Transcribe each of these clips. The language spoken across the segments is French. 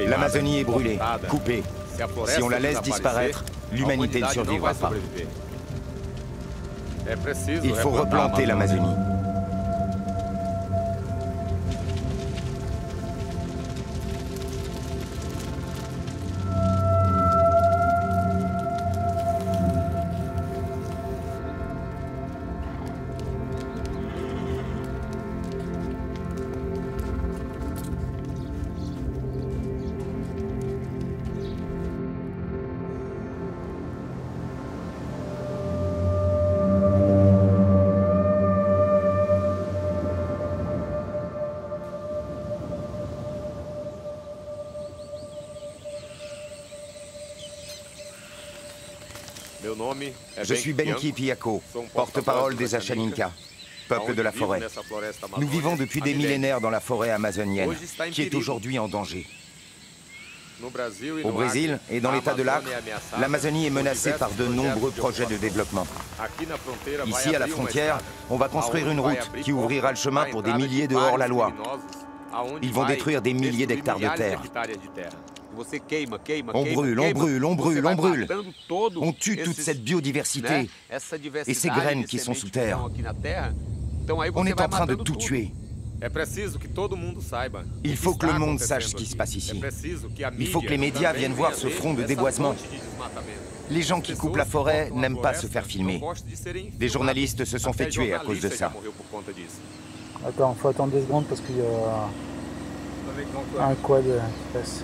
L'Amazonie est brûlée, coupée. Si on la laisse disparaître, l'humanité ne survivra pas. Il faut replanter l'Amazonie. Je suis Benki Piako, porte-parole des Achaninka, peuple de la forêt. Nous vivons depuis des millénaires dans la forêt amazonienne, qui est aujourd'hui en danger. Au Brésil et dans l'état de l'Acre, l'Amazonie est menacée par de nombreux projets de développement. Ici, à la frontière, on va construire une route qui ouvrira le chemin pour des milliers de hors-la-loi. Ils vont détruire des milliers d'hectares de terre. On brûle, on brûle, on brûle, on brûle. On tue toute cette biodiversité et ces graines qui sont sous terre. On est en train de tout tuer. Il faut que le monde sache ce qui se passe ici. Il faut que les médias viennent voir ce front de déboisement. Les gens qui coupent la forêt n'aiment pas se faire filmer. Des journalistes se sont fait tuer à cause de ça. Attends, faut attendre 2 secondes parce qu'il y a un quad qui passe.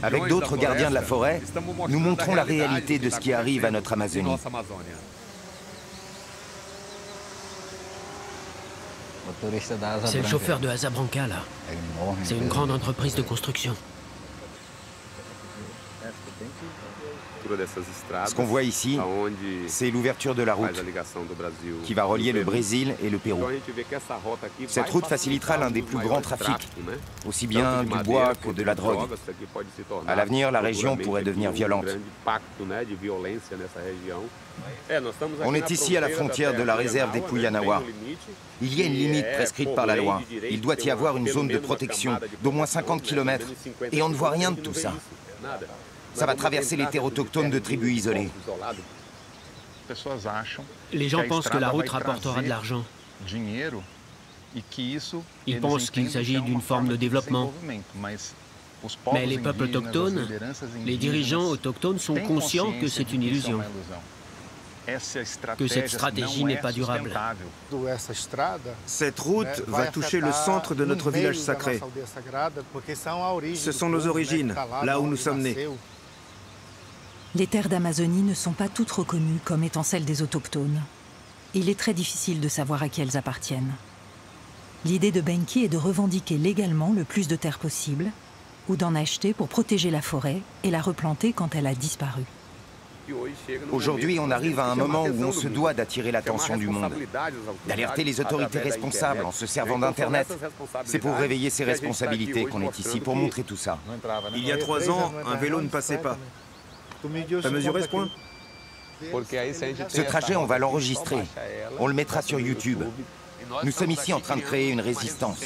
Avec d'autres gardiens de la forêt, nous montrons la réalité de ce qui arrive à notre Amazonie. C'est le chauffeur de Azabranca, là. C'est une grande entreprise de construction. Ce qu'on voit ici, c'est l'ouverture de la route qui va relier le Brésil et le Pérou. Cette route facilitera l'un des plus grands trafics, aussi bien du bois que de la drogue. À l'avenir, la région pourrait devenir violente. On est ici à la frontière de la réserve des Puyanawa. Il y a une limite prescrite par la loi. Il doit y avoir une zone de protection d'au moins 50 km. Et on ne voit rien de tout ça. Ça va traverser les terres autochtones de tribus isolées. Les gens pensent que la route rapportera de l'argent. Ils pensent qu'il s'agit d'une forme de développement. Mais les peuples autochtones, les dirigeants autochtones sont conscients que c'est une illusion, que cette stratégie n'est pas durable. Cette route va toucher le centre de notre village sacré. Ce sont nos origines, là où nous sommes nés. Les terres d'Amazonie ne sont pas toutes reconnues comme étant celles des autochtones. Il est très difficile de savoir à qui elles appartiennent. L'idée de Benki est de revendiquer légalement le plus de terres possible, ou d'en acheter pour protéger la forêt et la replanter quand elle a disparu. Aujourd'hui, on arrive à un moment où on se doit d'attirer l'attention du monde, d'alerter les autorités responsables en se servant d'Internet. C'est pour réveiller ces responsabilités qu'on est ici, pour montrer tout ça. Il y a 3 ans, un vélo ne passait pas. T'as mesuré ce point? Ce trajet, on va l'enregistrer. On le mettra sur YouTube. Nous sommes ici en train de créer une résistance.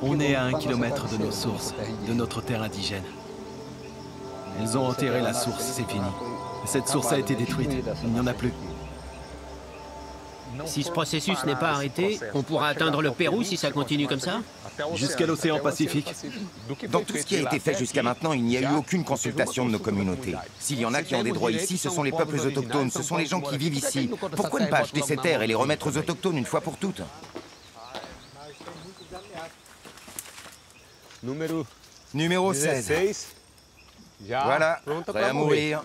On est à 1 kilomètre de nos sources, de notre terre indigène. Ils ont enterré la source, c'est fini. Cette source a été détruite, il n'y en a plus. Si ce processus n'est pas arrêté, on pourra atteindre le Pérou si ça continue comme ça? Jusqu'à l'océan Pacifique. Dans tout ce qui a été fait jusqu'à maintenant, il n'y a eu aucune consultation de nos communautés. S'il y en a qui ont des droits ici, ce sont les peuples autochtones, ce sont les gens qui vivent ici. Pourquoi ne pas acheter ces terres et les remettre aux autochtones une fois pour toutes? Numéro 16. Voilà, prêt à mourir.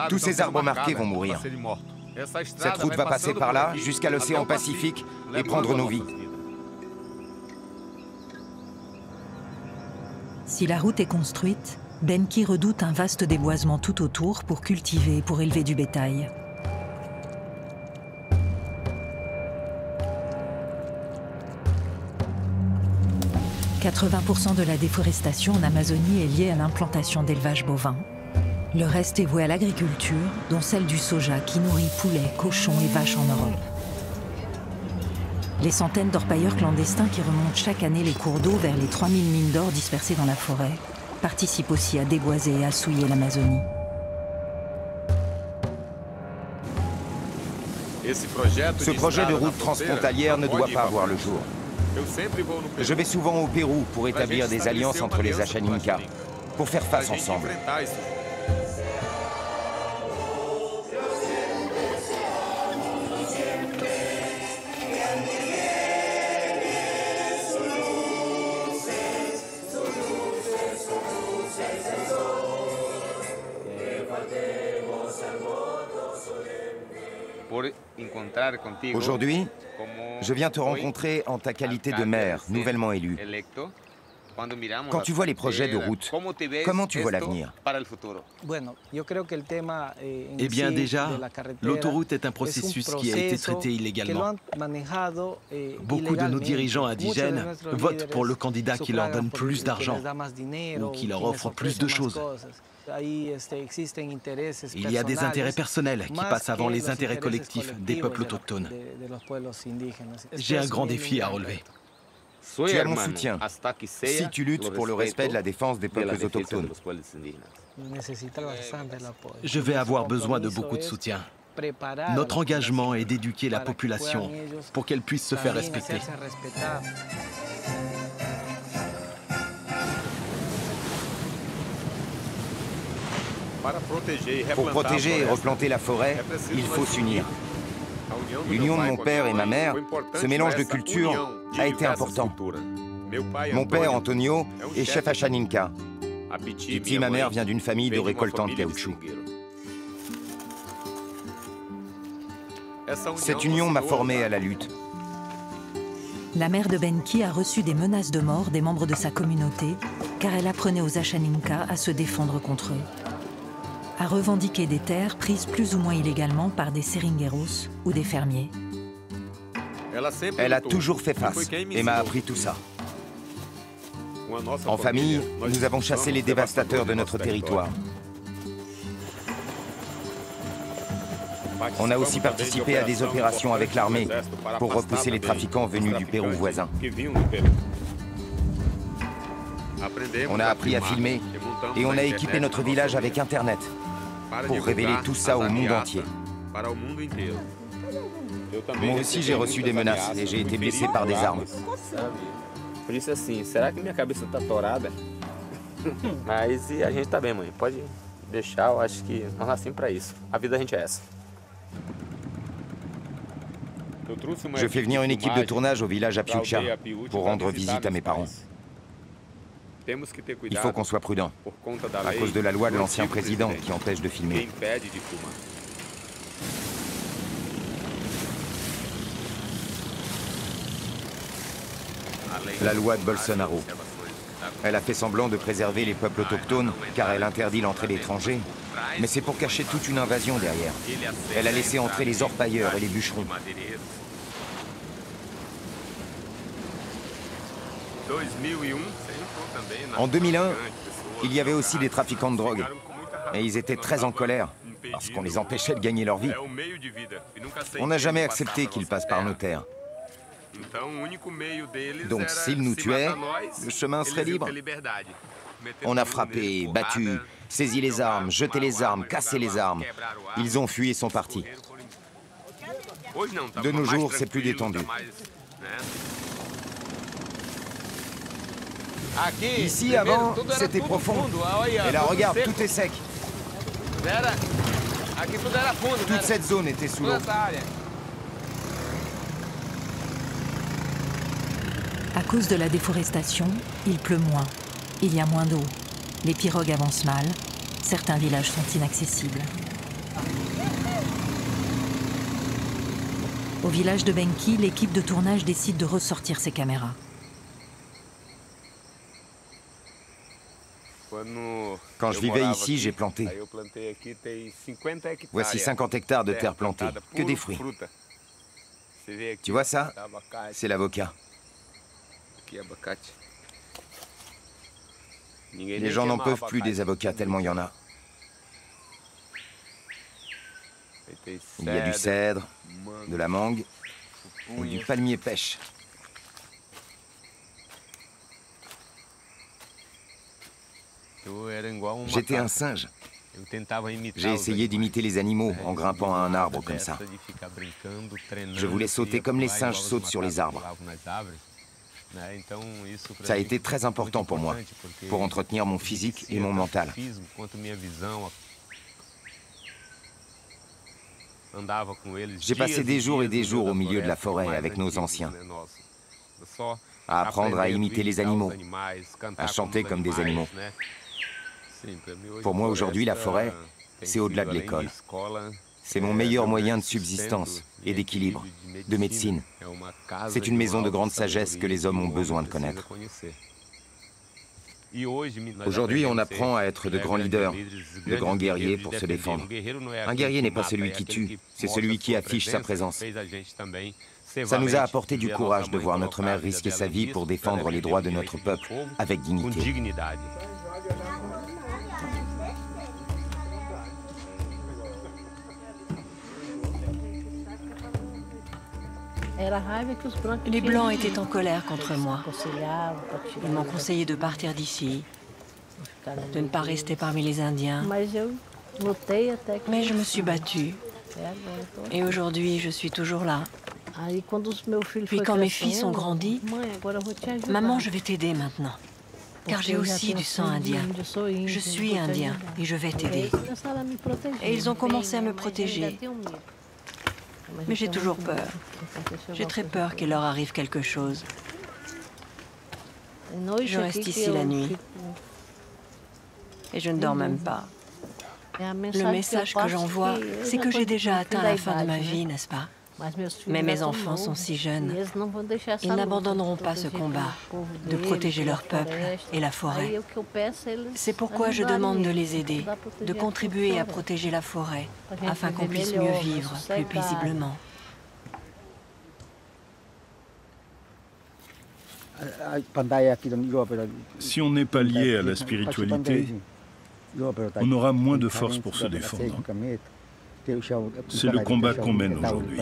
Tous ces arbres marqués vont mourir. Cette route va passer par là, jusqu'à l'océan Pacifique, et prendre nos vies. Si la route est construite, Benki redoute un vaste déboisement tout autour pour cultiver et pour élever du bétail. « 80% de la déforestation en Amazonie est liée à l'implantation d'élevages bovins. Le reste est voué à l'agriculture, dont celle du soja qui nourrit poulets, cochons et vaches en Europe. Les centaines d'orpailleurs clandestins qui remontent chaque année les cours d'eau vers les 3000 mines d'or dispersées dans la forêt participent aussi à déboiser et à souiller l'Amazonie. Ce projet de route transfrontalière ne doit pas avoir le jour. Je vais souvent au Pérou pour établir des alliances entre les Achaninka, pour faire face ensemble. Aujourd'hui, je viens te rencontrer en ta qualité de maire, nouvellement élu. Quand tu vois les projets de route, comment tu vois l'avenir? Eh bien déjà, l'autoroute est un processus qui a été traité illégalement. Beaucoup de nos dirigeants indigènes votent pour le candidat qui leur donne plus d'argent ou qui leur offre plus de choses. Il y a des intérêts personnels qui passent avant les intérêts collectifs des peuples autochtones. J'ai un grand défi à relever. Tu as mon soutien, si tu luttes pour le respect de la défense des peuples autochtones. Je vais avoir besoin de beaucoup de soutien. Notre engagement est d'éduquer la population pour qu'elle puisse se faire respecter. Pour protéger et replanter la forêt, il faut s'unir. L'union de mon père et ma mère, ce mélange de cultures, a été important. Mon père, Antonio, est chef Achaninka. Titi, ma mère, vient d'une famille de récoltants de caoutchouc. Cette union m'a formé à la lutte. La mère de Benki a reçu des menaces de mort des membres de sa communauté, car elle apprenait aux Achaninka à se défendre contre eux, à revendiquer des terres prises plus ou moins illégalement par des seringueros ou des fermiers. Elle a toujours fait face et m'a appris tout ça. En famille, nous avons chassé les dévastateurs de notre territoire. On a aussi participé à des opérations avec l'armée pour repousser les trafiquants venus du Pérou voisin. On a appris à filmer et on a équipé notre village avec Internet pour révéler tout ça au monde entier. Moi aussi, j'ai reçu des menaces et j'ai été blessé par des armes. Eu disse assim, será que minha cabeça tá torada? Mas a gente tá bem, mãe. Pode deixar, eu acho que nós nascemos para isso. A vida da gente é essa. Je fais venir une équipe de tournage au village à Piucha pour rendre visite à mes parents. Il faut qu'on soit prudent, à cause de la loi de l'ancien président qui empêche de filmer. La loi de Bolsonaro. Elle a fait semblant de préserver les peuples autochtones car elle interdit l'entrée d'étrangers, mais c'est pour cacher toute une invasion derrière. Elle a laissé entrer les orpailleurs et les bûcherons. En 2001, il y avait aussi des trafiquants de drogue. Et ils étaient très en colère, parce qu'on les empêchait de gagner leur vie. On n'a jamais accepté qu'ils passent par nos terres. Donc s'ils nous tuaient, le chemin serait libre. On a frappé, battu, saisi les armes, jeté les armes, cassé les armes. Ils ont fui et sont partis. De nos jours, c'est plus détendu. Ici, avant, c'était profond. Et là, regarde, tout est sec. Toute cette zone était sous l'eau. À cause de la déforestation, il pleut moins. Il y a moins d'eau. Les pirogues avancent mal. Certains villages sont inaccessibles. Au village de Benki, l'équipe de tournage décide de ressortir ses caméras. Quand je vivais ici, j'ai planté. Voici 50 hectares de terre plantée, que des fruits. Tu vois ça? C'est l'avocat. Les gens n'en peuvent plus des avocats, tellement il y en a. Il y a du cèdre, de la mangue et du palmier pêche. J'étais un singe. J'ai essayé d'imiter les animaux en grimpant à un arbre comme ça. Je voulais sauter comme les singes sautent sur les arbres. Ça a été très important pour moi, pour entretenir mon physique et mon mental. J'ai passé des jours et des jours au milieu de la forêt avec nos anciens, à apprendre à imiter les animaux, à chanter comme des animaux. Pour moi, aujourd'hui, la forêt, c'est au-delà de l'école. C'est mon meilleur moyen de subsistance et d'équilibre, de médecine. C'est une maison de grande sagesse que les hommes ont besoin de connaître. Aujourd'hui, on apprend à être de grands leaders, de grands guerriers pour se défendre. Un guerrier n'est pas celui qui tue, c'est celui qui affiche sa présence. Ça nous a apporté du courage de voir notre mère risquer sa vie pour défendre les droits de notre peuple avec dignité. Les Blancs étaient en colère contre moi. Ils m'ont conseillé de partir d'ici, de ne pas rester parmi les Indiens. Mais je me suis battue. Et aujourd'hui, je suis toujours là. Puis quand mes fils ont grandi, maman, je vais t'aider maintenant. Car j'ai aussi du sang indien. Je suis indien et je vais t'aider. Et ils ont commencé à me protéger. Mais j'ai toujours peur. J'ai très peur qu'il leur arrive quelque chose. Je reste ici la nuit. Et je ne dors même pas. Le message que j'envoie, c'est que j'ai déjà atteint la fin de ma vie, n'est-ce pas? Mais mes enfants sont si jeunes. Ils n'abandonneront pas ce combat de protéger leur peuple et la forêt. C'est pourquoi je demande de les aider, de contribuer à protéger la forêt, afin qu'on puisse mieux vivre plus paisiblement. Si on n'est pas lié à la spiritualité, on aura moins de force pour se défendre. C'est le combat qu'on mène aujourd'hui.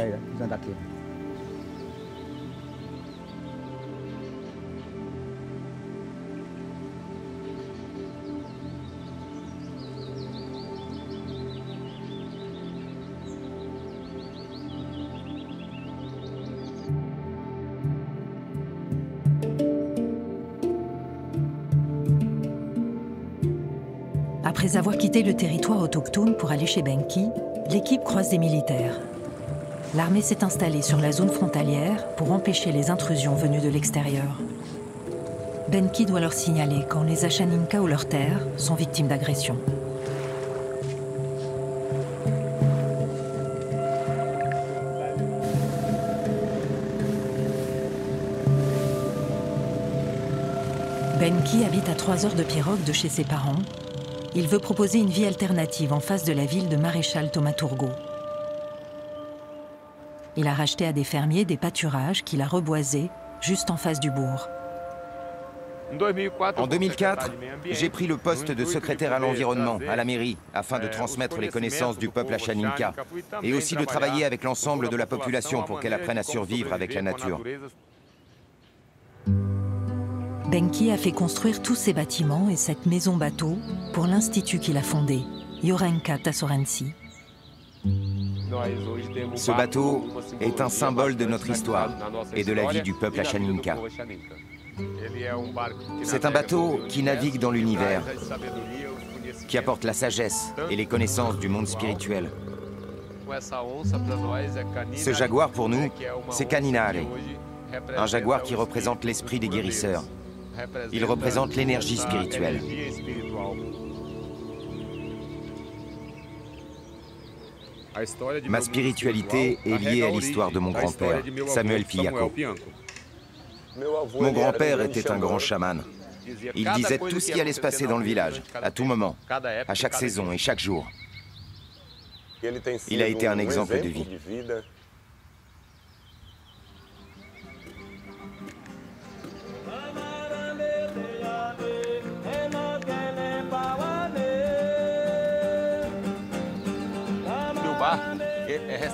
Après avoir quitté le territoire autochtone pour aller chez Benki, l'équipe croise des militaires. L'armée s'est installée sur la zone frontalière pour empêcher les intrusions venues de l'extérieur. Benki doit leur signaler quand les Ashaninka ou leurs terres sont victimes d'agressions. Benki habite à 3 heures de pirogue de chez ses parents. Il veut proposer une vie alternative en face de la ville de Maréchal Thaumaturgo. Il a racheté à des fermiers des pâturages qu'il a reboisés juste en face du bourg. En 2004, j'ai pris le poste de secrétaire à l'environnement à la mairie afin de transmettre les connaissances du peuple Ashaninka et aussi de travailler avec l'ensemble de la population pour qu'elle apprenne à survivre avec la nature. Benki a fait construire tous ces bâtiments et cette maison bateau pour l'institut qu'il a fondé, Yorenka Tassorensi. Ce bateau est un symbole de notre histoire et de la vie du peuple Ashaninka. C'est un bateau qui navigue dans l'univers, qui apporte la sagesse et les connaissances du monde spirituel. Ce jaguar, pour nous, c'est Kaninare, un jaguar qui représente l'esprit des guérisseurs. Il représente l'énergie spirituelle. Ma spiritualité est liée à l'histoire de mon grand-père, Samuel Piyako. Mon grand-père était un grand chaman. Il disait tout ce qui allait se passer dans le village, à tout moment, à chaque saison et chaque jour. Il a été un exemple de vie.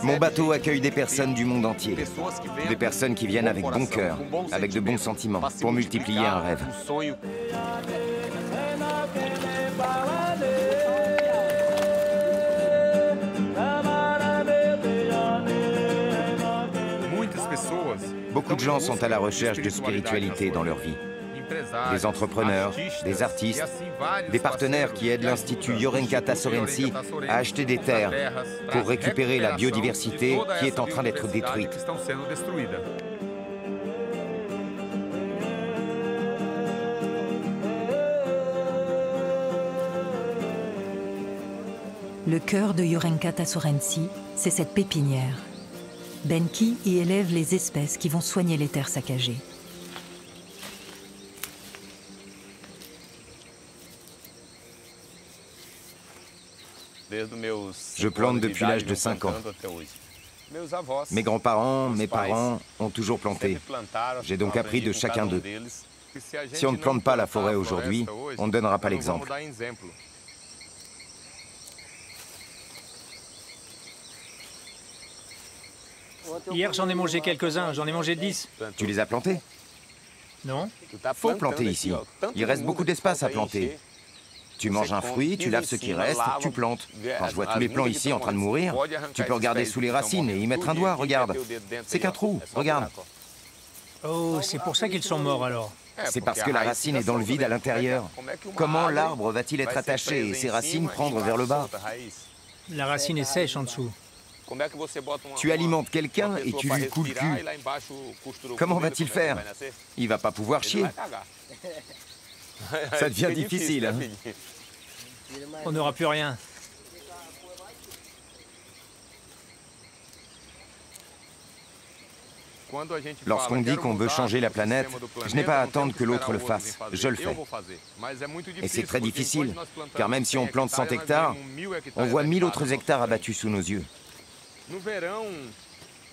Mon bateau accueille des personnes du monde entier. Des personnes qui viennent avec bon cœur, avec de bons sentiments, pour multiplier un rêve. Beaucoup de gens sont à la recherche de spiritualité dans leur vie. Des entrepreneurs, des artistes, des partenaires qui aident l'Institut Jõerenkätä Sorensi à acheter des terres pour récupérer la biodiversité qui est en train d'être détruite. Le cœur de Jõerenkätä Sorensi, c'est cette pépinière. Benki y élève les espèces qui vont soigner les terres saccagées. Je plante depuis l'âge de 5 ans. Mes grands-parents, mes parents ont toujours planté. J'ai donc appris de chacun d'eux. Si on ne plante pas la forêt aujourd'hui, on ne donnera pas l'exemple. Hier, j'en ai mangé quelques-uns, j'en ai mangé 10. Tu les as plantés? Non. Faut planter ici. Il reste beaucoup d'espace à planter. Tu manges un fruit, tu laves ce qui reste, tu plantes. Quand je vois tous les plants ici en train de mourir, tu peux regarder sous les racines et y mettre un doigt, regarde. C'est qu'un trou, regarde. Oh, c'est pour ça qu'ils sont morts alors. C'est parce que la racine est dans le vide à l'intérieur. Comment l'arbre va-t-il être attaché et ses racines prendre vers le bas? La racine est sèche en dessous. Tu alimentes quelqu'un et tu lui coules le cul. Comment va-t-il faire? Il va pas pouvoir chier. Ça devient difficile. Hein? On n'aura plus rien. Lorsqu'on dit qu'on veut changer la planète, je n'ai pas à attendre que l'autre le fasse. Je le fais. Et c'est très difficile, car même si on plante 100 hectares, on voit 1000 autres hectares abattus sous nos yeux.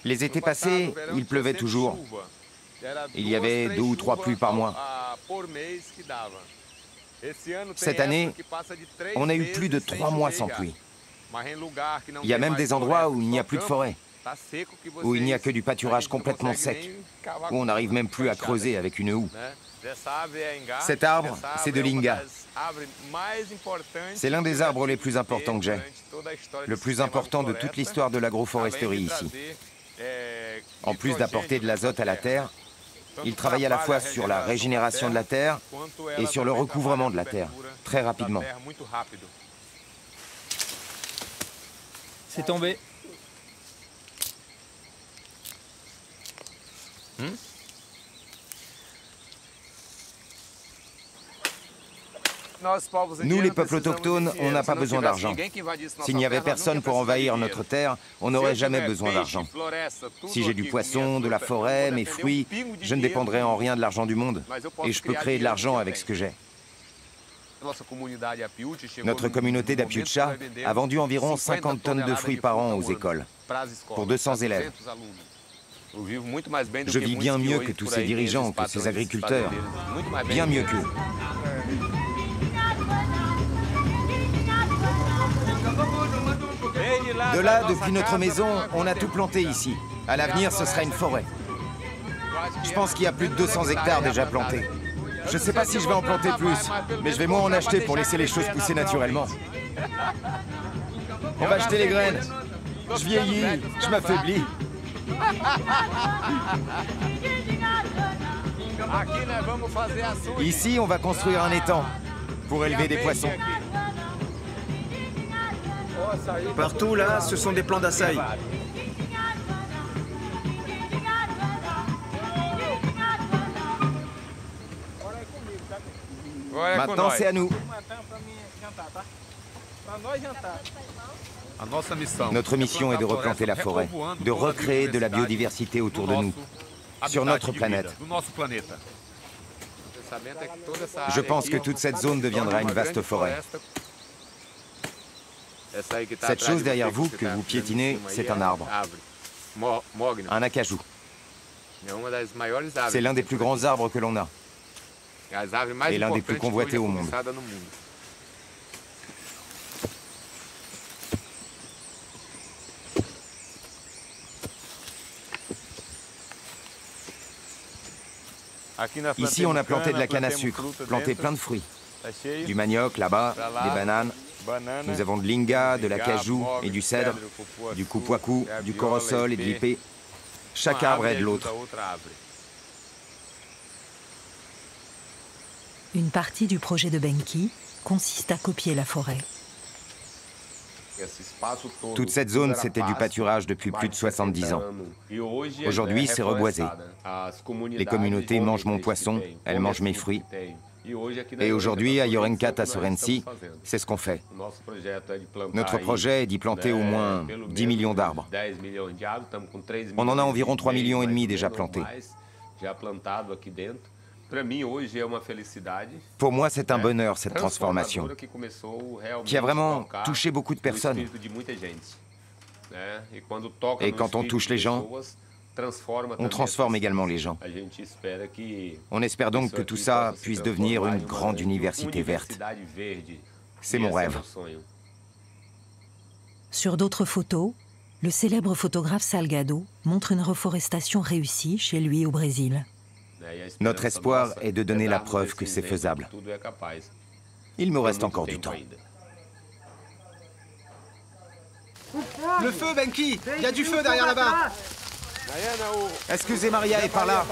Les étés passés, il pleuvait toujours. Il y avait 2 ou 3 pluies par mois. Cette année, on a eu plus de 3 mois sans pluie. Il y a même des endroits où il n'y a plus de forêt, où il n'y a que du pâturage complètement sec, où on n'arrive même plus à creuser avec une houe. Cet arbre, c'est de l'Inga. C'est l'un des arbres les plus importants que j'ai. Le plus important de toute l'histoire de l'agroforesterie ici. En plus d'apporter de l'azote à la terre, il travaille à la fois sur la régénération de la terre et sur le recouvrement de la terre, très rapidement. C'est tombé. Nous, les peuples autochtones, on n'a pas besoin d'argent. S'il n'y avait personne pour envahir notre terre, on n'aurait jamais besoin d'argent. Si j'ai du poisson, de la forêt, mes fruits, je ne dépendrai en rien de l'argent du monde. Et je peux créer de l'argent avec ce que j'ai. Notre communauté d'Apiucha a vendu environ 50 tonnes de fruits par an aux écoles, pour 200 élèves. Je vis bien mieux que tous ces dirigeants, que ces agriculteurs. Bien mieux qu'eux. De là, depuis notre maison, on a tout planté ici. À l'avenir, ce sera une forêt. Je pense qu'il y a plus de 200 hectares déjà plantés. Je ne sais pas si je vais en planter plus, mais je vais moins en acheter pour laisser les choses pousser naturellement. On va acheter les graines. Je vieillis, je m'affaiblis. Ici, on va construire un étang pour élever des poissons. Partout là, ce sont des plants d'açaï. Maintenant, c'est à nous. Notre mission est de replanter la forêt, de recréer de la biodiversité autour de nous, sur notre planète. Je pense que toute cette zone deviendra une vaste forêt. Cette chose derrière vous que vous piétinez, c'est un arbre. Un acajou. C'est l'un des plus grands arbres que l'on a. Et l'un des plus convoités au monde. Ici, on a planté de la canne à sucre, planté plein de fruits. Du manioc là-bas, des bananes. Nous avons de l'inga, de l'acajou et du cèdre, du kupuaku, du corossol et de l'ipé. Chaque arbre aide l'autre. Une partie du projet de Benki consiste à copier la forêt. Toute cette zone, c'était du pâturage depuis plus de 70 ans. Aujourd'hui, c'est reboisé. Les communautés mangent mon poisson, elles mangent mes fruits. Et aujourd'hui, à Yorenkat, à Sorensi, c'est ce qu'on fait. Notre projet est d'y planter au moins 10 millions d'arbres. On en a environ 3,5 millions déjà plantés. Pour moi, c'est un bonheur, cette transformation, qui a vraiment touché beaucoup de personnes. Et quand on touche les gens, on transforme également les gens. On espère donc que tout ça puisse devenir une grande université verte. C'est mon rêve. Sur d'autres photos, le célèbre photographe Salgado montre une reforestation réussie chez lui au Brésil. Notre espoir est de donner la preuve que c'est faisable. Il me reste encore du temps. Le feu, Benki! Il y a du feu derrière là-bas! Est-ce que Zemaria est par là?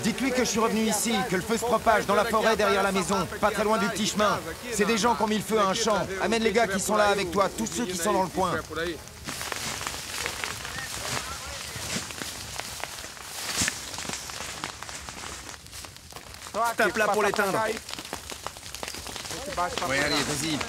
Dites-lui que je suis revenu ici, que le feu se propage dans la forêt derrière la maison, pas très loin du petit chemin. C'est des gens qui ont mis le feu à un champ. Amène les gars qui sont là avec toi, tous ceux qui sont dans le coin. Tape là pour l'éteindre. Oui, allez, vas-y.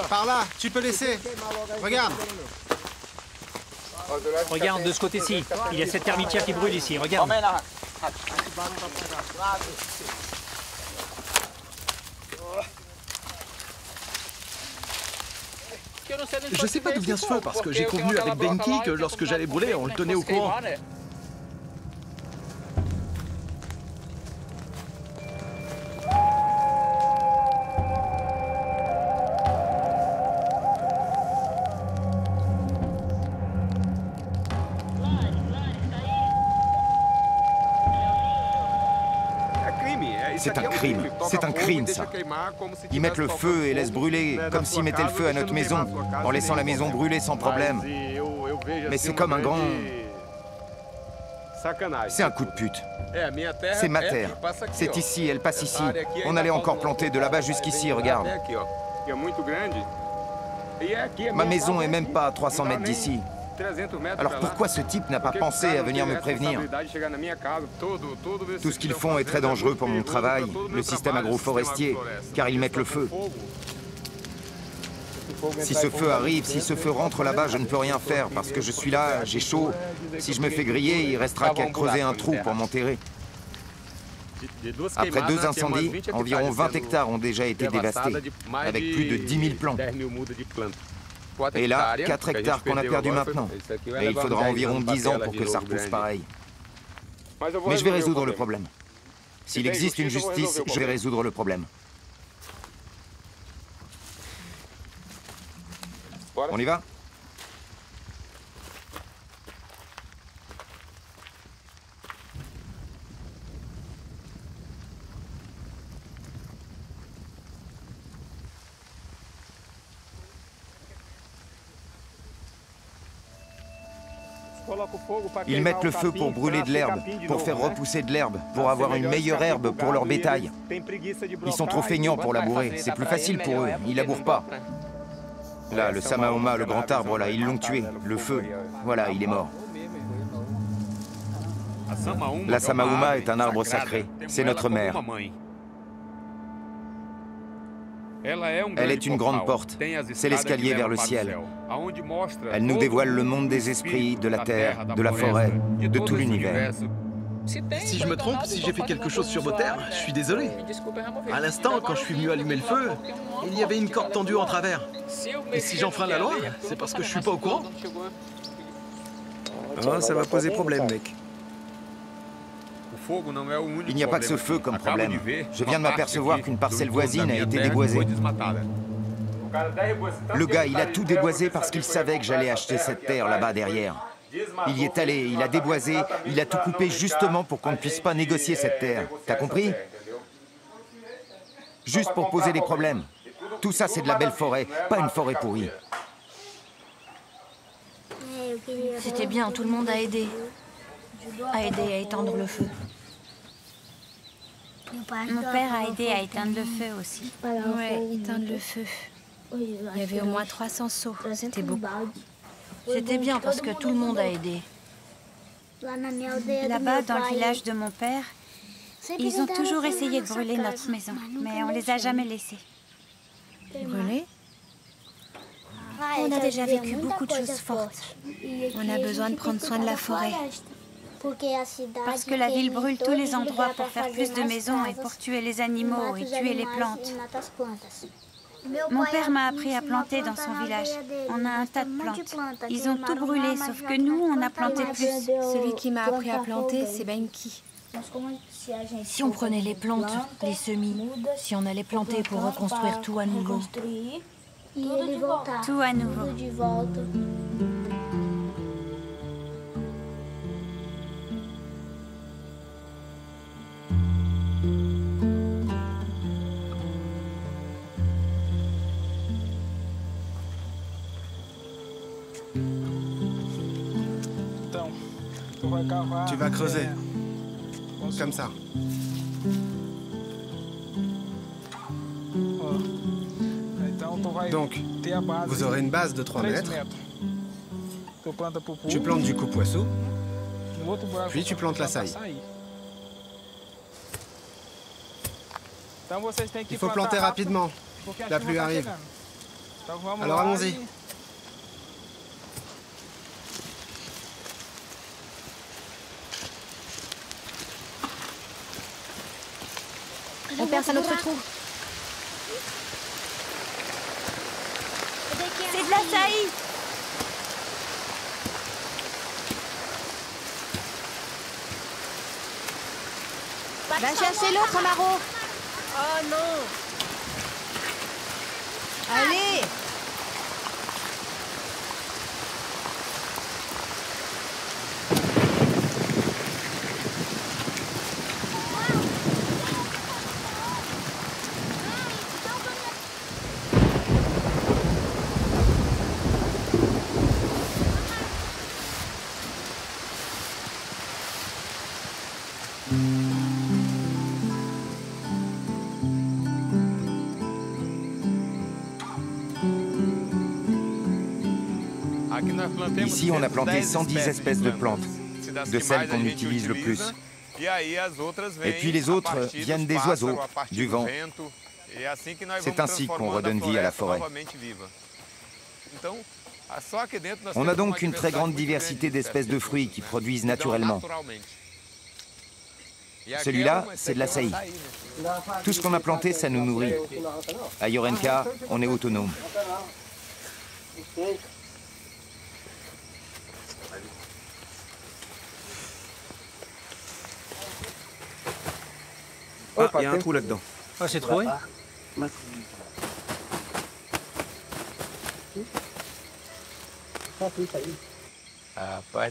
Par là, tu peux laisser. Regarde. Regarde de ce côté-ci. Il y a cette termitière qui brûle ici. Regarde. Je sais pas d'où vient ce feu parce que j'ai convenu avec Benki que lorsque j'allais brûler, on le tenait au courant. C'est un crime ça. Ils mettent le feu et laissent brûler, comme s'ils mettaient le feu à notre maison, en laissant la maison brûler sans problème. Mais c'est comme un grand... C'est un coup de pute. C'est ma terre. C'est ici, elle passe ici. On allait encore planter de là-bas jusqu'ici, regarde. Ma maison est même pas à 300 mètres d'ici. Alors pourquoi ce type n'a pas pensé à venir me prévenir? Tout ce qu'ils font est très dangereux pour mon travail, le système agroforestier, car ils mettent le feu. Si ce feu arrive, si ce feu rentre là-bas, je ne peux rien faire, parce que je suis là, j'ai chaud. Si je me fais griller, il restera qu'à creuser un trou pour m'enterrer. Après 2 incendies, environ 20 hectares ont déjà été dévastés, avec plus de 10 000 plants. Et là, 4 hectares qu'on a perdus maintenant. Et il faudra environ 10 ans pour que ça repousse pareil. Mais je vais résoudre le problème. S'il existe une justice, je vais résoudre le problème. On y va ? Ils mettent le feu pour brûler de l'herbe, pour faire repousser de l'herbe, pour avoir une meilleure herbe pour leur bétail. Ils sont trop feignants pour labourer, c'est plus facile pour eux, ils labourent pas. Là, le Samaoma, le grand arbre, là, ils l'ont tué, le feu, voilà, il est mort. La Samaoma est un arbre sacré, c'est notre mère. Elle est une grande porte. C'est l'escalier vers le ciel. Elle nous dévoile le monde des esprits, de la terre, de la forêt, de tout l'univers. Si je me trompe, si j'ai fait quelque chose sur vos terres, je suis désolé. À l'instant, quand je suis venu allumer le feu, il y avait une corde tendue en travers. Et si j'enfreins la loi, c'est parce que je suis pas au courant. Oh, ça va poser problème, mec. Il n'y a pas que ce feu comme problème. Je viens de m'apercevoir qu'une parcelle voisine a été déboisée. Le gars, il a tout déboisé parce qu'il savait que j'allais acheter cette terre là-bas derrière. Il y est allé, il a déboisé, il a tout coupé justement pour qu'on ne puisse pas négocier cette terre. T'as compris? Juste pour poser des problèmes. Tout ça, c'est de la belle forêt, pas une forêt pourrie. C'était bien, tout le monde a aidé. A aidé à éteindre le feu. Mon père a aidé à éteindre le feu aussi. Ouais, éteindre le feu. Il y avait au moins 300 seaux, c'était beaucoup. C'était bien parce que tout le monde a aidé. Là-bas, dans le village de mon père, ils ont toujours essayé de brûler notre maison, mais on les a jamais laissés. Brûler? On a déjà vécu beaucoup de choses fortes. On a besoin de prendre soin de la forêt. Parce que la ville brûle tous les endroits pour faire plus de maisons et pour tuer les animaux et tuer les plantes. Mon père m'a appris à planter dans son village. On a un tas de plantes. Ils ont tout brûlé, sauf que nous, on a planté plus. Celui qui m'a appris à planter, c'est Benki. Si on prenait les plantes, les semis, si on allait planter pour reconstruire tout à nouveau. Tout à nouveau. Tu vas creuser. Comme ça. Donc, vous aurez une base de 3 mètres. Tu plantes du coupe-poissou, puis tu plantes la saille. Il faut planter rapidement. La pluie arrive. Alors allons-y. On perce à notre trou. C'est de la saillie. Va chercher l'autre, Amaro. Oh non. Allez. Ici, on a planté 110 espèces de plantes, de celles qu'on utilise le plus. Et puis les autres viennent des oiseaux, du vent. C'est ainsi qu'on redonne vie à la forêt. On a donc une très grande diversité d'espèces de fruits qui produisent naturellement. Celui-là, c'est de la saillie. Tout ce qu'on a planté, ça nous nourrit. À Yorenka, on est autonome. Ah, il y a un trou là-dedans. Ah, c'est troué?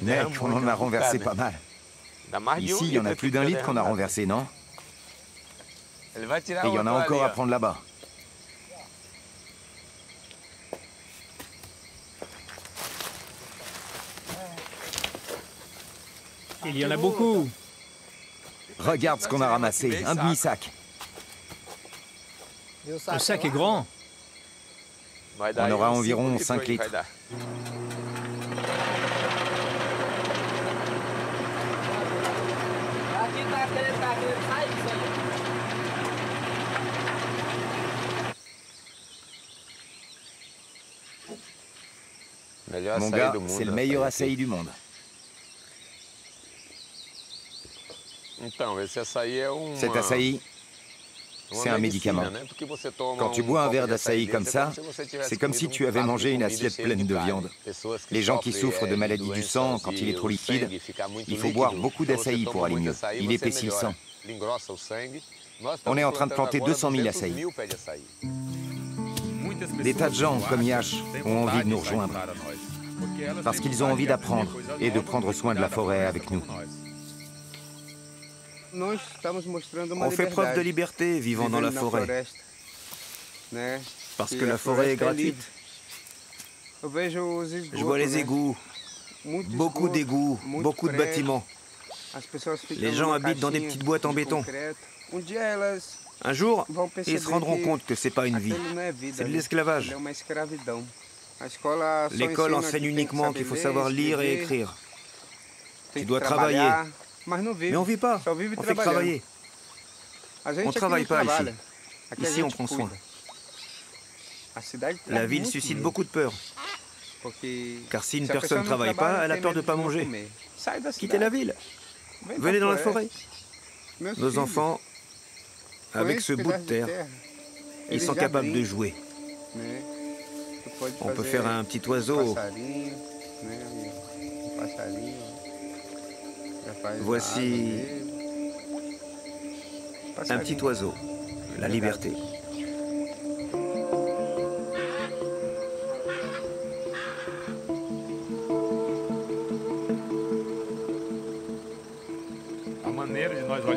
Mec, on en a renversé pas mal. Ici, il y en a plus d'1 litre qu'on a renversé, non? Et il y en a encore à prendre là-bas. Il y en a beaucoup. Regarde ce qu'on a ramassé, un demi-sac. Le sac est grand. On aura environ 5 litres. Mon gars, c'est le meilleur açaï du monde. Cet açaï, c'est un médicament. Quand tu bois un verre d'açaï comme ça, c'est comme si tu avais mangé une assiette pleine de viande. Les gens qui souffrent de maladies du sang, quand il est trop liquide, il faut boire beaucoup d'açaï pour aller mieux. Il épaissit le sang. On est en train de planter 200 000 açaïs. Des tas de gens, comme Yash, ont envie de nous rejoindre. Parce qu'ils ont envie d'apprendre et de prendre soin de la forêt avec nous. On fait preuve de liberté vivant dans la forêt. Parce que la forêt est gratuite. Je vois les égouts, beaucoup d'égouts, beaucoup de bâtiments. Les gens habitent dans des petites boîtes en béton. Un jour, ils se rendront compte que c'est pas une vie, c'est de l'esclavage. L'école enseigne uniquement qu'il faut savoir lire et écrire. Tu dois travailler. Mais on vit pas, on fait que travailler. On ne travaille pas ici. Ici, on prend soin. La ville suscite beaucoup de peur. Car si une personne ne travaille pas, elle a peur de ne pas manger. Quittez la ville. Venez dans la forêt. Nos enfants, avec ce bout de terre, ils sont capables de jouer. On peut faire un petit oiseau. Voici un petit oiseau, la liberté.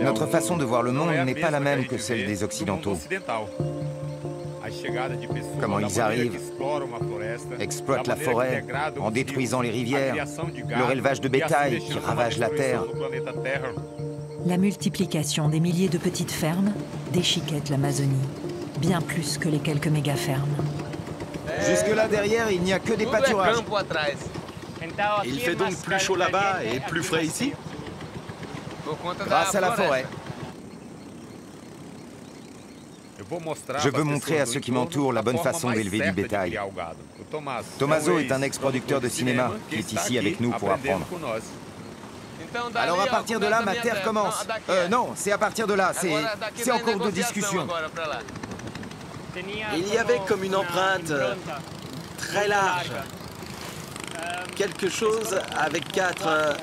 Notre façon de voir le monde n'est pas la même que celle des Occidentaux. Comment ils arrivent, exploitent la forêt en détruisant les rivières, leur élevage de bétail qui ravage la terre. La multiplication des milliers de petites fermes déchiquette l'Amazonie, bien plus que les quelques méga-fermes. Jusque-là derrière, il n'y a que des pâturages. Il fait donc plus chaud là-bas et plus frais ici? Grâce à la forêt. Je veux montrer à ceux qui m'entourent la bonne façon d'élever du bétail. Tommaso est un ex-producteur de cinéma qui est ici avec nous pour apprendre. Alors à partir de là, ma terre commence. Non, c'est à partir de là, c'est en cours de discussion. Il y avait comme une empreinte très large. Quelque chose avec 4...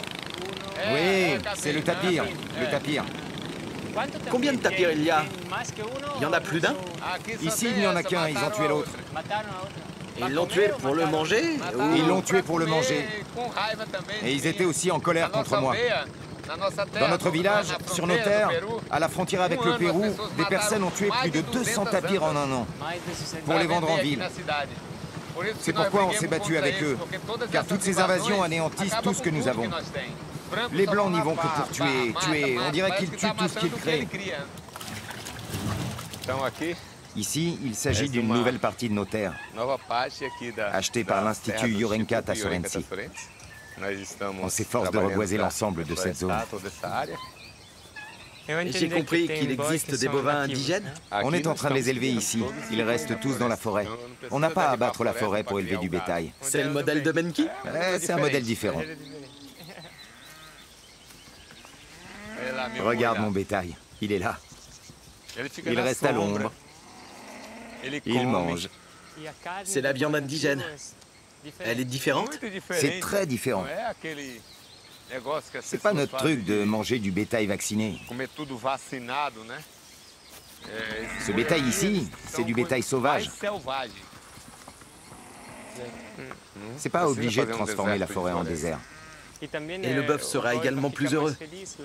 Oui, c'est le tapir, le tapir. Combien de tapirs il y a? Il y en a plus d'un? Ici, il n'y en a qu'un, ils ont tué l'autre. Ils l'ont tué pour le manger ou... Ils l'ont tué pour le manger. Et ils étaient aussi en colère contre moi. Dans notre village, sur nos terres, à la frontière avec le Pérou, des personnes ont tué plus de 200 tapirs en un an pour les vendre en ville. C'est pourquoi on s'est battu avec eux, car toutes ces invasions anéantissent tout ce que nous avons. Les Blancs n'y vont que pour tuer. On dirait qu'ils tuent tout ce qu'ils créent. Ici, il s'agit d'une nouvelle partie de nos terres, achetée par l'Institut Jurenka Tassorensi. On s'efforce de reboiser l'ensemble de cette zone. J'ai compris qu'il existe des bovins indigènes? On est en train de les élever ici. Ils restent tous dans la forêt. On n'a pas à abattre la forêt pour élever du bétail. C'est le modèle de Benki? C'est un modèle différent. Regarde mon bétail, il est là. Il reste à l'ombre. Il mange. C'est la viande indigène. Elle est différente? C'est très différent. C'est pas notre truc de manger du bétail vacciné. Ce bétail ici, c'est du bétail sauvage. C'est pas obligé de transformer la forêt en désert. Et le bœuf sera également plus heureux.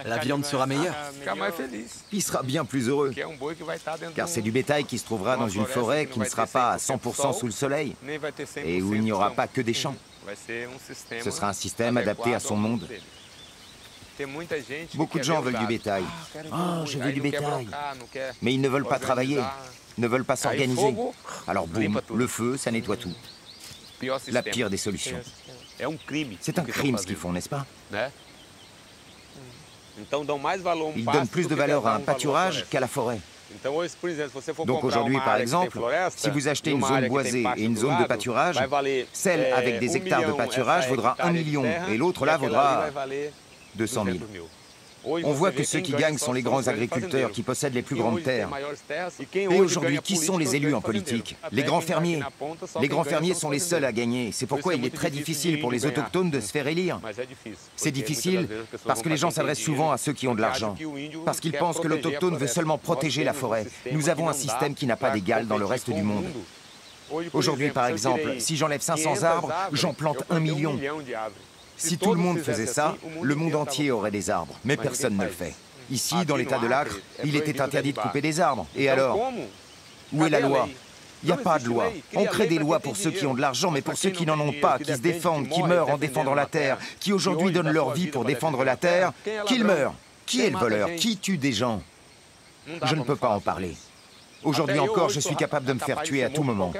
La viande sera meilleure. Il sera bien plus heureux. Car c'est du bétail qui se trouvera dans une forêt qui ne sera pas à 100% sous le soleil et où il n'y aura pas que des champs. Ce sera un système adapté à son monde. Beaucoup de gens veulent du bétail. Oh, je veux du bétail. Mais ils ne veulent pas travailler, ne veulent pas s'organiser. Alors boum, le feu, ça nettoie tout. La pire des solutions. C'est un crime ce qu'ils font, n'est-ce pas? Ils donnent plus de valeur à un pâturage qu'à la forêt. Donc aujourd'hui, par exemple, si vous achetez une zone boisée et une zone de pâturage, celle avec des hectares de pâturage vaudra 1 million et l'autre là vaudra 200 000. On voit que ceux qui gagnent sont les grands agriculteurs qui possèdent les plus grandes terres. Et aujourd'hui, qui sont les élus en politique? Les grands fermiers. Les grands fermiers sont les seuls à gagner. C'est pourquoi il est très difficile pour les autochtones de se faire élire. C'est difficile parce que les gens s'adressent souvent à ceux qui ont de l'argent. Parce qu'ils pensent que l'autochtone veut seulement protéger la forêt. Nous avons un système qui n'a pas d'égal dans le reste du monde. Aujourd'hui, par exemple, si j'enlève 500 arbres, j'en plante 1 million. Si tout le monde faisait ça, le monde entier aurait des arbres, mais personne ne le fait. Ici, dans l'état de l'Acre, il était interdit de couper des arbres. Et alors? Où est la loi? Il n'y a pas de loi. On crée des lois pour ceux qui ont de l'argent, mais pour ceux qui n'en ont pas, qui se défendent, qui meurent en défendant la terre, qui aujourd'hui donnent leur vie pour défendre la terre, qu'ils meurent. Qui est le voleur? Qui tue des gens? Je ne peux pas en parler. Aujourd'hui encore, je suis capable de me faire tuer à tout moment.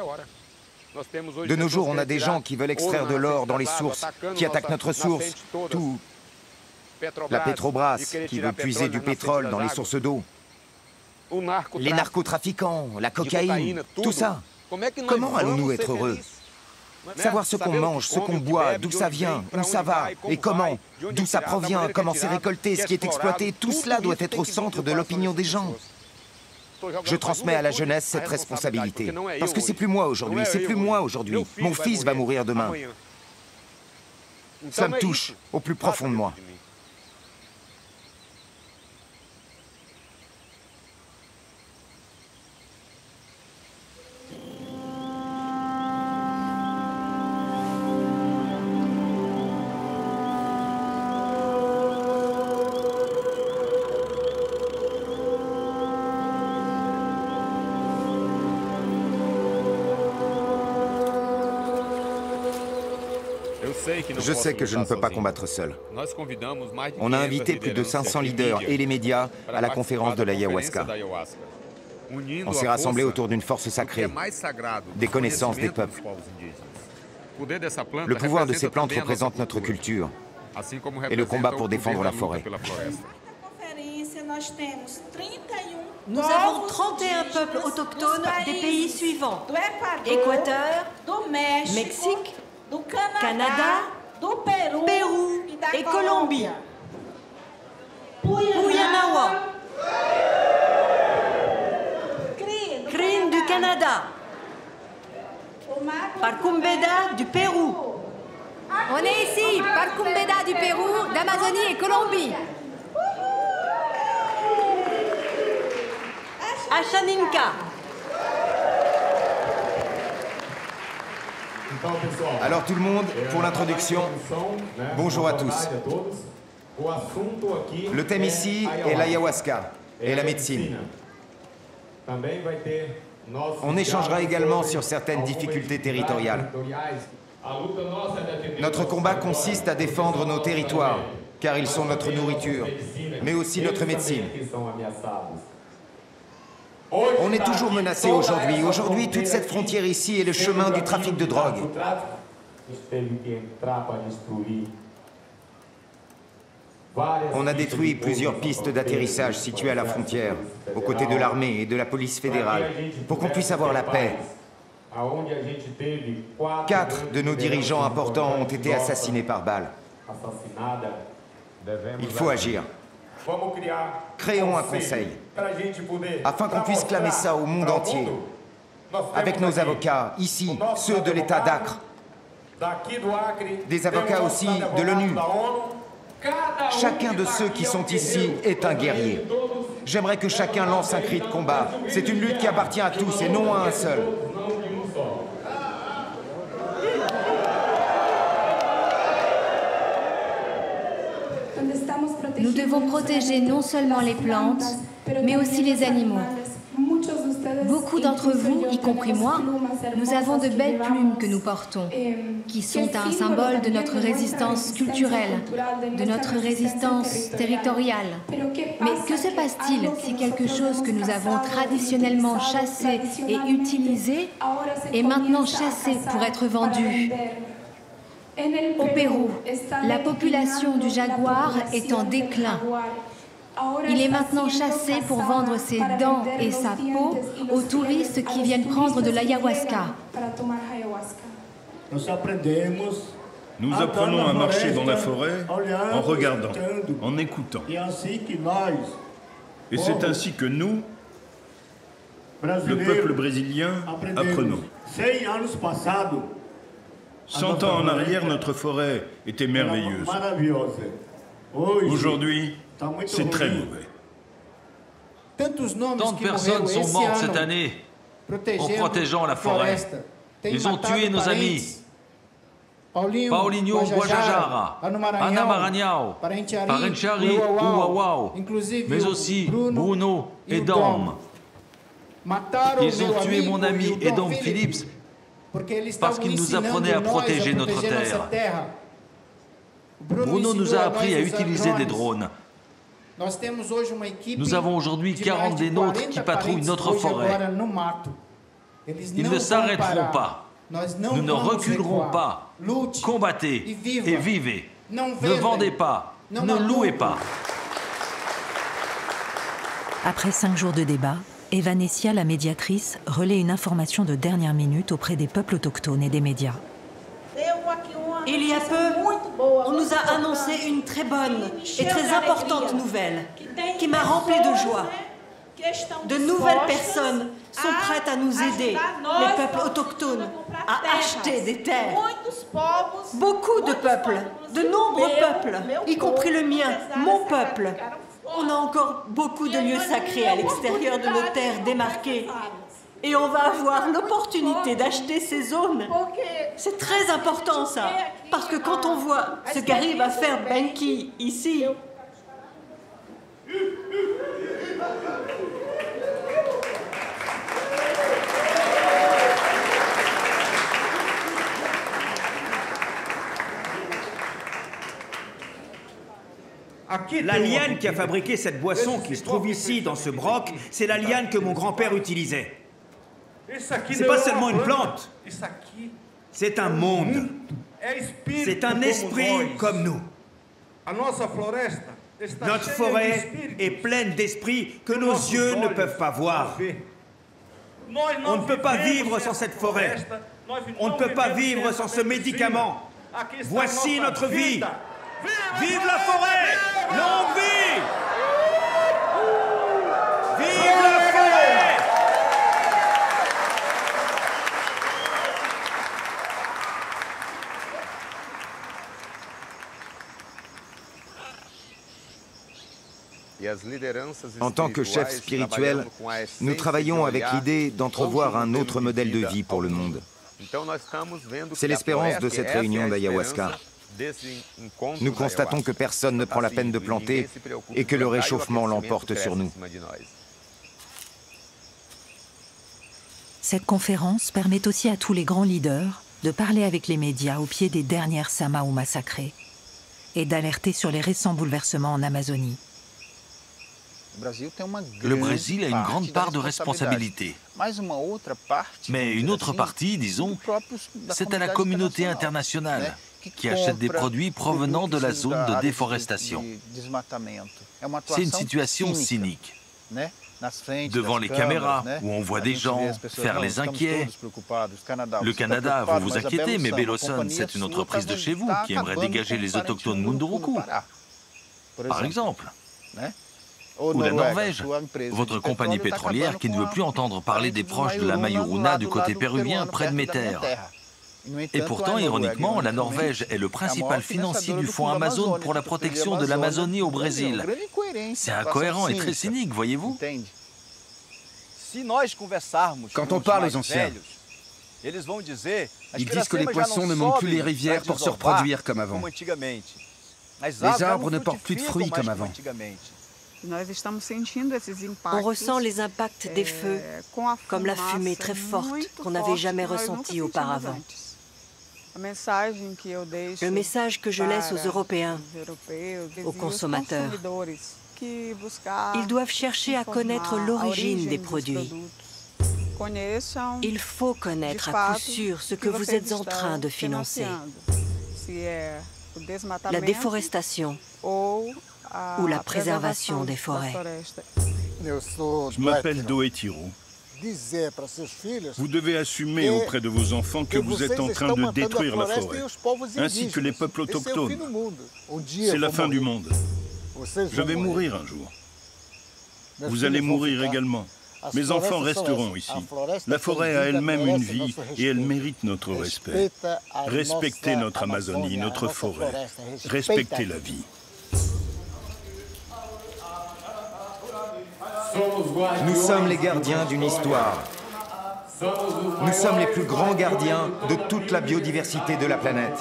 De nos jours, on a des gens qui veulent extraire de l'or dans les sources, qui attaquent notre source, tout. La Petrobras, qui veut puiser du pétrole dans les sources d'eau. Les narcotrafiquants, la cocaïne, tout ça. Comment allons-nous être heureux? Savoir ce qu'on mange, ce qu'on boit, d'où ça vient, où ça va, et comment, d'où ça provient, comment c'est récolté, ce qui est exploité, tout cela doit être au centre de l'opinion des gens. Je transmets à la jeunesse cette responsabilité. Parce que c'est plus moi aujourd'hui, c'est plus moi aujourd'hui. Mon fils va mourir demain. Ça me touche au plus profond de moi. Je sais que je ne peux pas combattre seul. On a invité plus de 500 leaders et les médias à la conférence de l'ayahuasca. On s'est rassemblés autour d'une force sacrée, des connaissances des peuples. Le pouvoir de ces plantes représente notre culture et le combat pour défendre la forêt. Nous avons 31 peuples autochtones des pays suivants: Équateur, Mexique, Canada, Pérou et Colombie. Puyanawa, Crin du Canada, Parcumbeda du Pérou. On est ici, Parcumbeda du Pérou, d'Amazonie et Colombie. Ashaninka. Alors tout le monde, pour l'introduction, bonjour à tous. Le thème ici est l'ayahuasca et la médecine. On échangera également sur certaines difficultés territoriales. Notre combat consiste à défendre nos territoires, car ils sont notre nourriture, mais aussi notre médecine. On est toujours menacé aujourd'hui. Aujourd'hui, toute cette frontière ici est le chemin du trafic de drogue. On a détruit plusieurs pistes d'atterrissage situées à la frontière, aux côtés de l'armée et de la police fédérale, pour qu'on puisse avoir la paix. 4 de nos dirigeants importants ont été assassinés par balle. Il faut agir. Créons un conseil, afin qu'on puisse clamer ça au monde entier, avec nos avocats, ici, ceux de l'État d'Acre, des avocats aussi de l'ONU. Chacun de ceux qui sont ici est un guerrier. J'aimerais que chacun lance un cri de combat. C'est une lutte qui appartient à tous et non à un seul. Nous devons protéger non seulement les plantes, mais aussi les animaux. Beaucoup d'entre vous, y compris moi, nous avons de belles plumes que nous portons, qui sont un symbole de notre résistance culturelle, de notre résistance territoriale. Mais que se passe-t-il si quelque chose que nous avons traditionnellement chassé et utilisé est maintenant chassé pour être vendu ? Au Pérou, la population du jaguar est en déclin. Il est maintenant chassé pour vendre ses dents et sa peau aux touristes qui viennent prendre de l'ayahuasca. Nous apprenons à marcher dans la forêt en regardant, en écoutant. Et c'est ainsi que nous, le peuple brésilien, apprenons. 100 ans en arrière, notre forêt était merveilleuse. Aujourd'hui, c'est très mauvais. Tant de personnes sont mortes cette année en protégeant la forêt. Ils ont tué nos amis. Paulinho Guajajara, Ana Maranhão, Parenchari, Uauau, mais aussi Bruno et Dom. Ils ont tué mon ami Edom Phillips parce qu'il nous apprenait à protéger notre terre. Bruno nous a appris à utiliser des drones. Nous avons aujourd'hui 40 des nôtres qui patrouillent notre forêt. Ils ne s'arrêteront pas. Nous ne reculerons pas. Combattez et vivez. Ne vendez pas. Ne louez pas. Après 5 jours de débat, Evanessia, la médiatrice, relaie une information de dernière minute auprès des peuples autochtones et des médias. Il y a peu, on nous a annoncé une très bonne et très importante nouvelle qui m'a rempli de joie. De nouvelles personnes sont prêtes à nous aider, les peuples autochtones, à acheter des terres. Beaucoup de peuples, de nombreux peuples, y compris le mien, mon peuple. On a encore beaucoup de lieux sacrés à l'extérieur de nos terres démarquées. Et on va avoir l'opportunité d'acheter ces zones. C'est très important ça, parce que quand on voit ce qu'arrive à faire Benki ici, la liane qui a fabriqué cette boisson qui se trouve ici, dans ce broc, c'est la liane que mon grand-père utilisait. C'est pas seulement une plante, c'est un monde. C'est un esprit comme nous. Notre forêt est pleine d'esprits que nos yeux ne peuvent pas voir. On ne peut pas vivre sans cette forêt. On ne peut pas vivre sans ce médicament. Voici notre vie. Vive la forêt! Longue vie! Vive la forêt! En tant que chef spirituel, nous travaillons avec l'idée d'entrevoir un autre modèle de vie pour le monde. C'est l'espérance de cette réunion d'ayahuasca. Nous constatons que personne ne prend la peine de planter et que le réchauffement l'emporte sur nous. Cette conférence permet aussi à tous les grands leaders de parler avec les médias au pied des dernières Samaú massacrées et d'alerter sur les récents bouleversements en Amazonie. Le Brésil a une grande part de responsabilité. Mais une autre partie, disons, c'est à la communauté internationale qui achète des produits provenant de la zone de déforestation. C'est une situation cynique. Devant les caméras, où on voit des gens faire les inquiets. Le Canada, vous vous inquiétez, mais Belosson, c'est une entreprise de chez vous qui aimerait dégager les autochtones Munduruku, par exemple. Ou la Norvège, votre compagnie pétrolière qui ne veut plus entendre parler des proches de la Mayuruna du côté péruvien près de mes terres. Et pourtant, ironiquement, la Norvège est le principal financier du fonds Amazon pour la protection de l'Amazonie au Brésil. C'est incohérent et très cynique, voyez-vous? Quand on parle aux anciens, ils disent que les poissons ne montent plus les rivières pour se reproduire comme avant. Les arbres ne portent plus de fruits comme avant. on ressent les impacts des feux, comme la fumée très forte qu'on n'avait jamais ressentie auparavant. Le message que je laisse aux Européens, aux consommateurs, ils doivent chercher à connaître l'origine des produits. Il faut connaître à coup sûr ce que vous êtes en train de financer. La déforestation ou ou la préservation des forêts? Je m'appelle Doetiro. Vous devez assumer auprès de vos enfants que vous êtes en train de détruire la forêt, ainsi que les peuples autochtones. C'est la fin du monde. Je vais mourir un jour. Vous allez mourir également. Mes enfants resteront ici. La forêt a elle-même une vie et elle mérite notre respect. Respectez notre Amazonie, notre forêt. Respectez la vie. Nous sommes les gardiens d'une histoire. Nous sommes les plus grands gardiens de toute la biodiversité de la planète.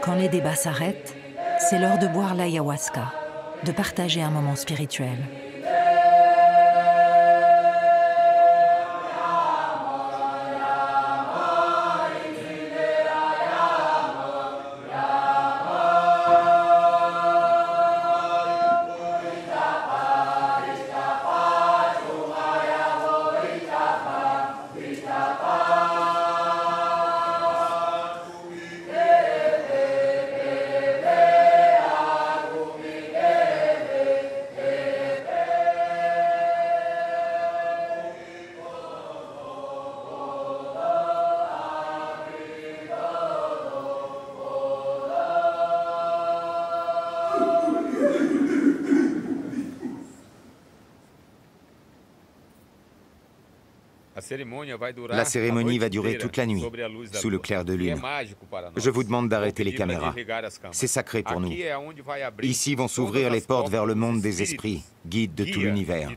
Quand les débats s'arrêtent, c'est l'heure de boire l'ayahuasca, de partager un moment spirituel. La cérémonie va durer toute la nuit, sous le clair de lune. Je vous demande d'arrêter les caméras. C'est sacré pour nous. Ici vont s'ouvrir les portes vers le monde des esprits, guides de tout l'univers.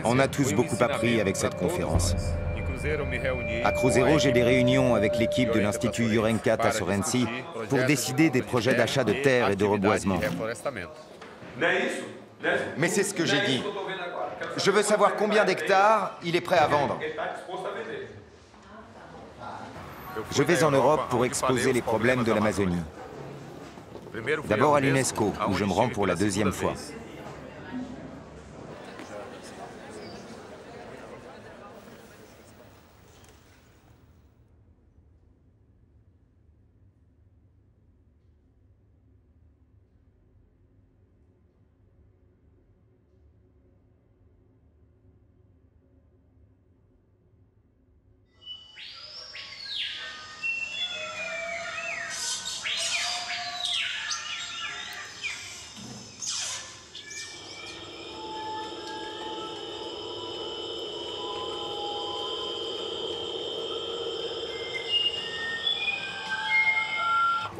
On a tous beaucoup appris avec cette conférence. À Cruzeiro, j'ai des réunions avec l'équipe de l'Institut Yurenka Tassorensi pour décider des projets d'achat de terres et de reboisement. Mais c'est ce que j'ai dit. Je veux savoir combien d'hectares il est prêt à vendre. Je vais en Europe pour exposer les problèmes de l'Amazonie. D'abord à l'UNESCO, où je me rends pour la deuxième fois.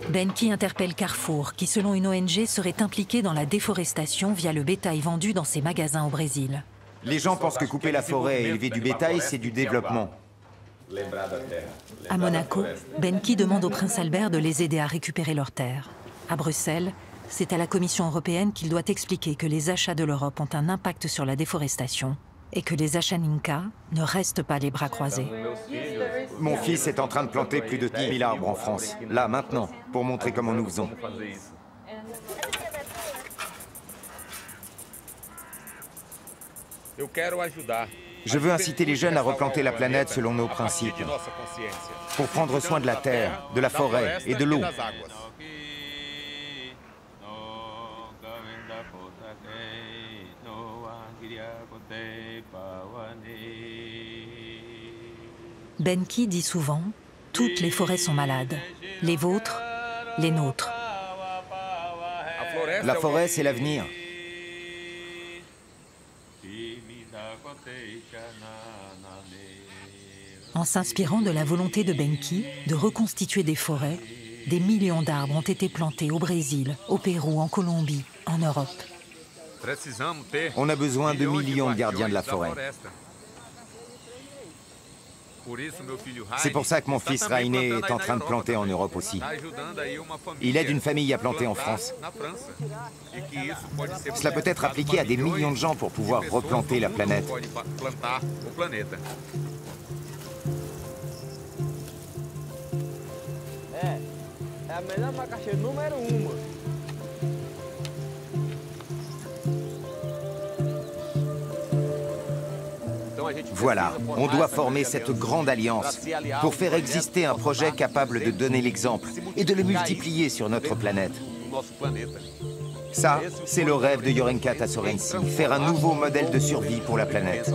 Benki interpelle Carrefour, qui selon une ONG serait impliqué dans la déforestation via le bétail vendu dans ses magasins au Brésil. Les gens pensent que couper la forêt et élever du bétail, c'est du développement. À Monaco, Benki demande au prince Albert de les aider à récupérer leurs terres. À Bruxelles, c'est à la Commission européenne qu'il doit expliquer que les achats de l'Europe ont un impact sur la déforestation et que les Achaninka ne restent pas les bras croisés. Mon fils est en train de planter plus de 10 000 arbres en France, là, maintenant, pour montrer comment nous faisons. Je veux inciter les jeunes à replanter la planète selon nos principes, pour prendre soin de la terre, de la forêt et de l'eau. Benki dit souvent « Toutes les forêts sont malades, les vôtres, les nôtres ». La forêt, c'est l'avenir. En s'inspirant de la volonté de Benki de reconstituer des forêts, des millions d'arbres ont été plantés au Brésil, au Pérou, en Colombie, en Europe. On a besoin de millions de gardiens de la forêt. C'est pour ça que mon fils Raine est en train de planter en Europe aussi. Il aide une famille à planter en France. Cela peut être appliqué à des millions de gens pour pouvoir replanter la planète. Voilà, on doit former cette grande alliance pour faire exister un projet capable de donner l'exemple et de le multiplier sur notre planète. Ça, c'est le rêve de Jørgen Kata Sorensi, faire un nouveau modèle de survie pour la planète.